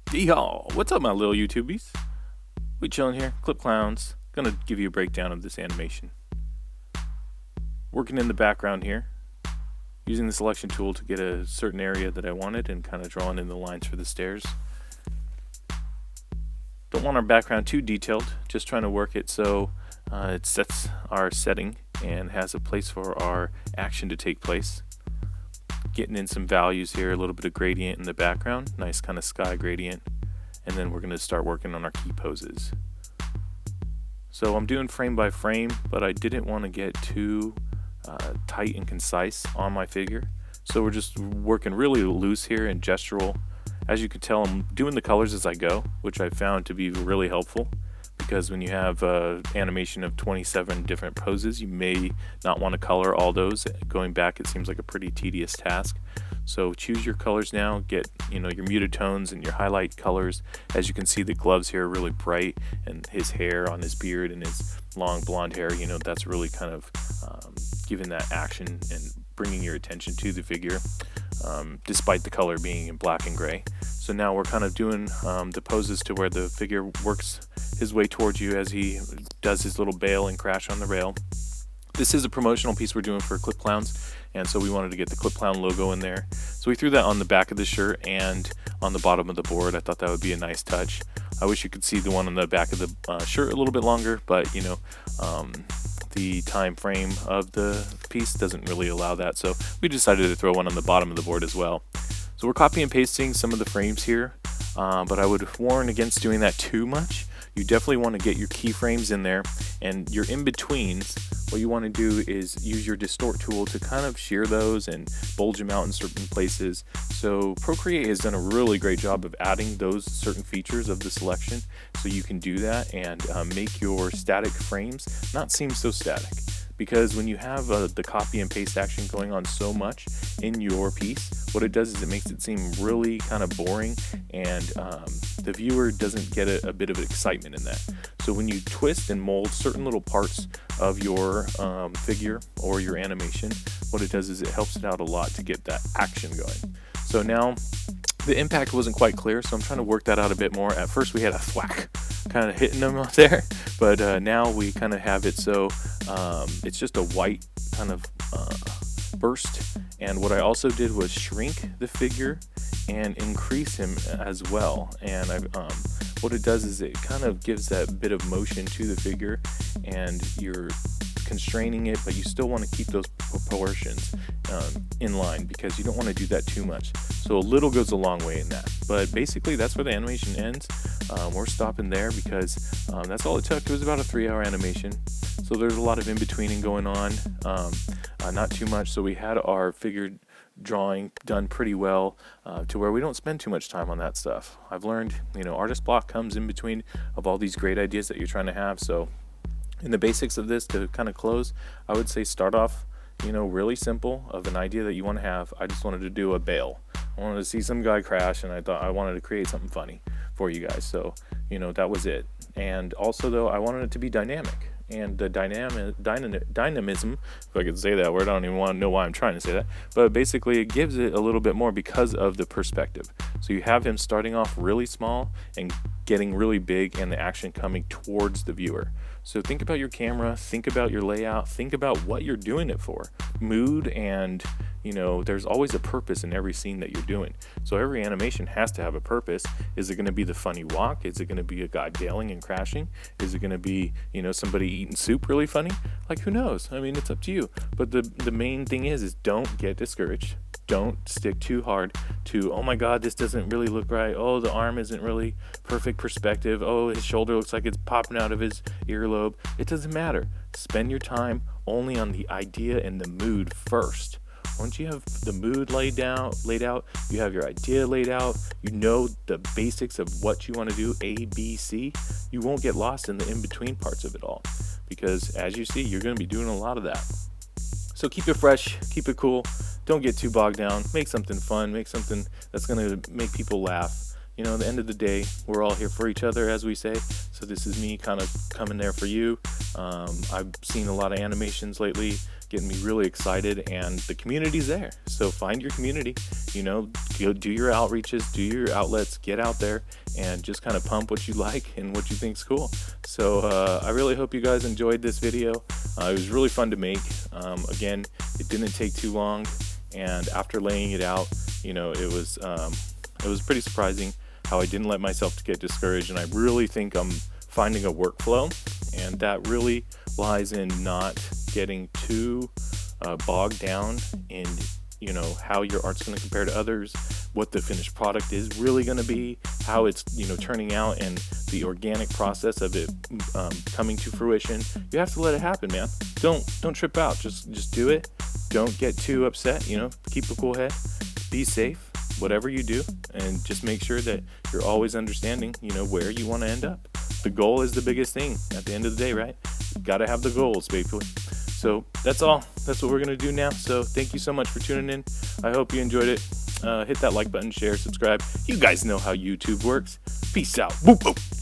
Yeehaw! What's up, my little YouTubies? We chilling here, Clip Clowns. Gonna give you a breakdown of this animation. Working in the background here, using the selection tool to get a certain area that I wanted and kind of drawing in the lines for the stairs. Don't want our background too detailed, just trying to work it so it sets our setting and has a place for our action to take place. Getting in some values here, a little bit of gradient in the background, nice kind of sky gradient, and then we're going to start working on our key poses. So I'm doing frame by frame, but I didn't want to get too tight and concise on my figure, so we're just working really loose here and gestural. As you can tell, I'm doing the colors as I go, which I found to be really helpful, because when you have animation of 27 different poses, you may not want to color all those. Going back, it seems like a pretty tedious task. So choose your colors now, get your muted tones and your highlight colors. As you can see, the gloves here are really bright, and his hair on his beard and his long blonde hair, that's really kind of giving that action and bringing your attention to the figure, despite the color being in black and gray. So now we're kind of doing the poses to where the figure works his way towards you as he does his little bail and crash on the rail. This is a promotional piece we're doing for Clip Clowns, and so we wanted to get the Clip Clown logo in there. So we threw that on the back of the shirt and on the bottom of the board. I thought that would be a nice touch. I wish you could see the one on the back of the shirt a little bit longer, but the time frame of the piece doesn't really allow that, so we decided to throw one on the bottom of the board as well. So we're copy and pasting some of the frames here, but I would warn against doing that too much. You definitely want to get your keyframes in there, and your in-betweens, what you want to do is use your distort tool to kind of shear those and bulge them out in certain places. So Procreate has done a really great job of adding those certain features of the selection, so you can do that and make your static frames not seem so static. Because when you have the copy and paste action going on so much in your piece, what it does is it makes it seem really kind of boring, and the viewer doesn't get a bit of excitement in that. So when you twist and mold certain little parts of your figure or your animation, what it does is it helps it out a lot to get that action going. So now the impact wasn't quite clear, so I'm trying to work that out a bit more. At first we had a thwack kind of hitting them out there, but now we kind of have it so it's just a white kind of burst. And what I also did was shrink the figure and increase him as well. And what it does is it kind of gives that bit of motion to the figure, and you're constraining it, but you still want to keep those proportions in line, because you don't want to do that too much. So a little goes a long way in that. But basically that's where the animation ends. We're stopping there because that's all it took. It was about a 3-hour animation. So there's a lot of in-betweening going on, not too much. So we had our figure drawing done pretty well, to where we don't spend too much time on that stuff. I've learned, artist block comes in between of all these great ideas that you're trying to have. So in the basics of this, to kind of close, I would say start off, really simple of an idea that you want to have. I just wanted to do a bail. I wanted to see some guy crash, and I thought I wanted to create something funny for you guys. So, that was it. And also, though, I wanted it to be dynamic. And the dynamism, if I could say that word, I don't even want to know why I'm trying to say that, but basically it gives it a little bit more because of the perspective. So you have him starting off really small and getting really big, and the action coming towards the viewer. So think about your camera, think about your layout, think about what you're doing it for. Mood, and there's always a purpose in every scene that you're doing. So every animation has to have a purpose. Is it going to be the funny walk? Is it going to be a guy bailing and crashing? Is it going to be, somebody eating soup really funny? Like, who knows? I mean, it's up to you. But the main thing is don't get discouraged. Don't stick too hard to, oh my God, this doesn't really look right. Oh, the arm isn't really perfect perspective. Oh, his shoulder looks like it's popping out of his earlobe. It doesn't matter. Spend your time only on the idea and the mood first. Once you have the mood laid out, you have your idea laid out, you know the basics of what you want to do, A, B, C, you won't get lost in the in-between parts of it all. Because as you see, you're going to be doing a lot of that. So keep it fresh, keep it cool, don't get too bogged down, make something fun, make something that's going to make people laugh. At the end of the day, we're all here for each other, as we say. So this is me kind of coming there for you. I've seen a lot of animations lately, getting me really excited, and the community's there. So find your community, you know, go do your outreaches, do your outlets, get out there and just kind of pump what you like and what you think's cool. So I really hope you guys enjoyed this video. It was really fun to make. Again, it didn't take too long, and after laying it out, you know, it was pretty surprising how I didn't let myself get discouraged, and I really think I'm finding a workflow, and that really lies in not getting too bogged down in, you know, how your art's going to compare to others, what the finished product is really going to be, how it's, you know, turning out, and the organic process of it coming to fruition. You have to let it happen, man. Don't trip out. Just do it. Don't get too upset. You know, keep a cool head. Be safe. Whatever you do, and just make sure that you're always understanding, you know, where you want to end up. The goal is the biggest thing at the end of the day, right? You gotta have the goals, basically. So that's all. That's what we're gonna do now. So thank you so much for tuning in. I hope you enjoyed it. Hit that like button, share, subscribe. You guys know how YouTube works. Peace out. Boop, boop.